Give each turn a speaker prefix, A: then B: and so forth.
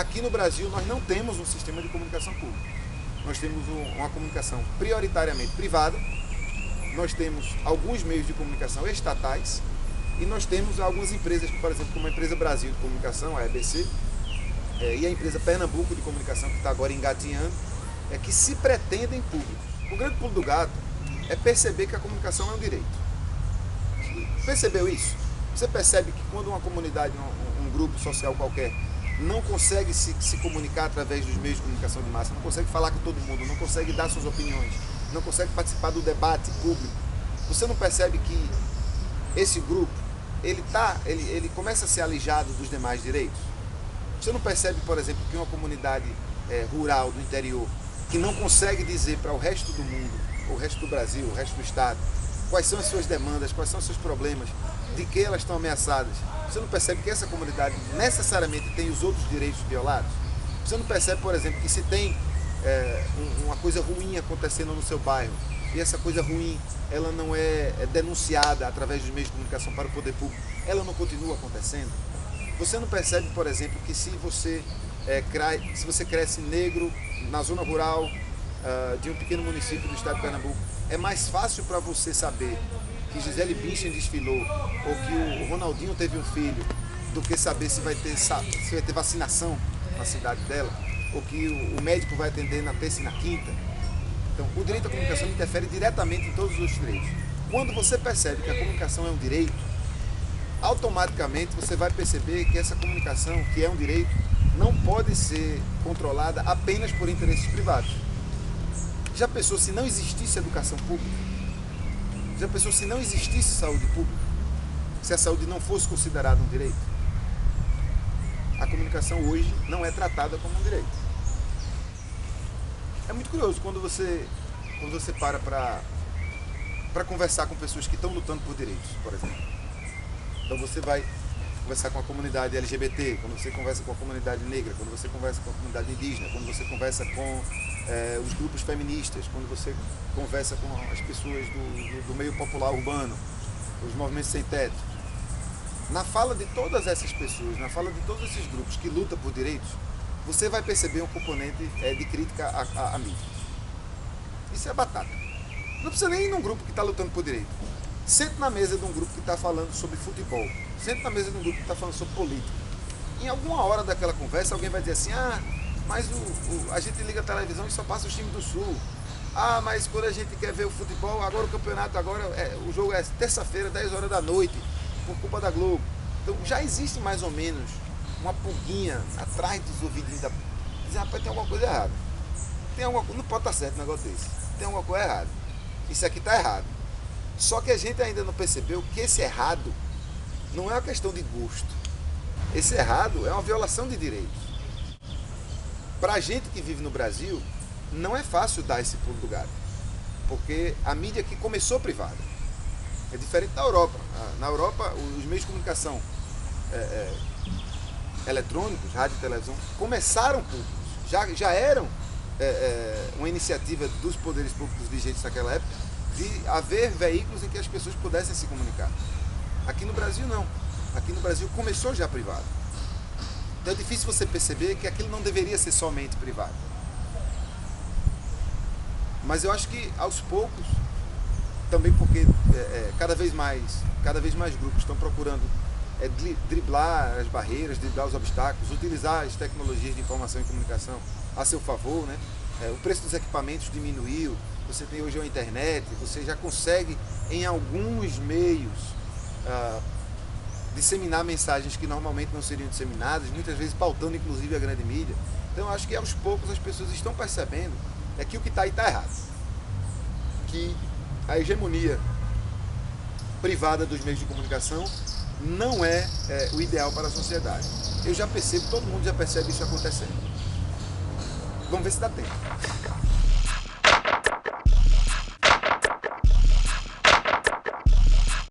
A: Aqui no Brasil nós não temos um sistema de comunicação pública. Nós temos uma comunicação prioritariamente privada, nós temos alguns meios de comunicação estatais e nós temos algumas empresas, por exemplo, como a Empresa Brasil de Comunicação, a EBC, e a Empresa Pernambuco de Comunicação, que está agora engatinhando, que se pretendem públicos. O grande pulo do gato é perceber que a comunicação é um direito. Percebeu isso? Você percebe que quando uma comunidade, um grupo social qualquer, não consegue se comunicar através dos meios de comunicação de massa, não consegue falar com todo mundo, não consegue dar suas opiniões, não consegue participar do debate público, você não percebe que esse grupo, ele começa a ser alijado dos demais direitos? Você não percebe, por exemplo, que uma comunidade rural do interior, que não consegue dizer para o resto do mundo, o resto do Brasil, o resto do Estado, quais são as suas demandas, quais são os seus problemas, de que elas estão ameaçadas? Você não percebe que essa comunidade necessariamente tem os outros direitos violados? Você não percebe, por exemplo, que se tem uma coisa ruim acontecendo no seu bairro, e essa coisa ruim ela não é denunciada através dos meios de comunicação para o poder público, ela não continua acontecendo? Você não percebe, por exemplo, que se você cresce negro na zona rural de um pequeno município do estado de Pernambuco, é mais fácil para você saber que Gisele Bündchen desfilou ou que o Ronaldinho teve um filho do que saber se vai ter vacinação na cidade dela ou que o médico vai atender na terça e na quinta? Então, o direito à comunicação interfere diretamente em todos os direitos. Quando você percebe que a comunicação é um direito, automaticamente você vai perceber que essa comunicação, que é um direito, não pode ser controlada apenas por interesses privados. Já pensou se não existisse educação pública? Já pensou se não existisse saúde pública? Se a saúde não fosse considerada um direito? A comunicação hoje não é tratada como um direito. É muito curioso quando você para conversar com pessoas que estão lutando por direitos, por exemplo. Então você vai conversar com a comunidade LGBT, quando você conversa com a comunidade negra, quando você conversa com a comunidade indígena, quando você conversa com os grupos feministas, quando você conversa com as pessoas do meio popular urbano, os movimentos sem teto. Na fala de todas essas pessoas, na fala de todos esses grupos que lutam por direitos, você vai perceber um componente de crítica à mídia. Isso é batata. Não precisa nem ir num grupo que está lutando por direito. Sente na mesa de um grupo que está falando sobre futebol. Sente na mesa de um grupo que está falando sobre política. Em alguma hora daquela conversa, alguém vai dizer assim: mas a gente liga a televisão e só passa os times do Sul. Mas quando a gente quer ver o futebol, agora o campeonato, o jogo é terça-feira, 10 horas da noite, por culpa da Globo. Então já existe mais ou menos uma pulguinha atrás dos ouvidinhos da... Dizer, rapaz, tem alguma coisa errada. Não pode estar certo um negócio desse. Tem alguma coisa errada. Isso aqui está errado. Só que a gente ainda não percebeu que esse errado não é uma questão de gosto. Esse errado é uma violação de direitos. Para a gente que vive no Brasil, não é fácil dar esse pulo do gato. Porque a mídia aqui começou privada. É diferente da Europa. Na Europa, os meios de comunicação eletrônicos, rádio e televisão, começaram públicos. Já eram uma iniciativa dos poderes públicos vigentes naquela época de haver veículos em que as pessoas pudessem se comunicar. Aqui no Brasil não. Aqui no Brasil começou já privado. Então é difícil você perceber que aquilo não deveria ser somente privado. Mas eu acho que aos poucos, também porque cada vez mais grupos estão procurando driblar as barreiras, driblar os obstáculos, utilizar as tecnologias de informação e comunicação a seu favor, né? O preço dos equipamentos diminuiu, você tem hoje a internet, você já consegue em alguns meios disseminar mensagens que normalmente não seriam disseminadas, muitas vezes pautando inclusive a grande mídia. Então eu acho que aos poucos as pessoas estão percebendo que o que está aí está errado. Que a hegemonia privada dos meios de comunicação não é o ideal para a sociedade. Eu já percebo, todo mundo já percebe isso acontecendo. Vamos ver se dá tempo.